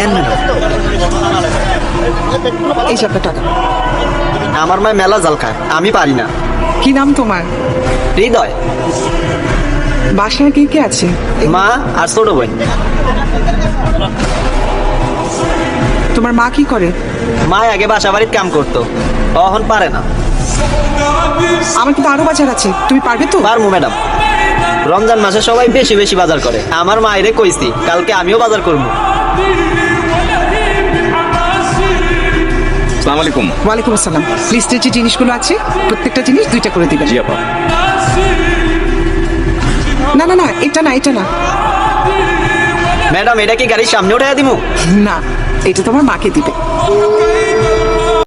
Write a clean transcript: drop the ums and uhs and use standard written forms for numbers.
দেন madam. এই যে আপনার টাকা। আমার মায় মেলা জাল খায়, আমি পারি না। কি নাম তোমার? হৃদয়। বাসায় কে কে আছে? মা আর ছোট বোন। তোমার মা কি করে? মা আগে বাসা বাড়ির কাম করতো, এখন পারে না। আমার কিন্তু আরো বাজার আছে, তুমি পারবে তো? পারমু ম্যাডাম। রমজান মাসে সবাই বেশি বেশি বাজার করে, আমার মায়েরে কইছি কালকে আমিও বাজার করবো। আসসালামু আলাইকুম। ওয়ালাইকুম আসসালাম। লিস্টের যে জিনিসগুলো আছে প্রত্যেকটা জিনিস 2টা করে দিবেন। জি আপা। না না না, এটা না, এটা না। ম্যাডাম এটা কি গাড়ির সামনে উঠাইয়া দিমু? না, এটা তোমার মাকে দিবে।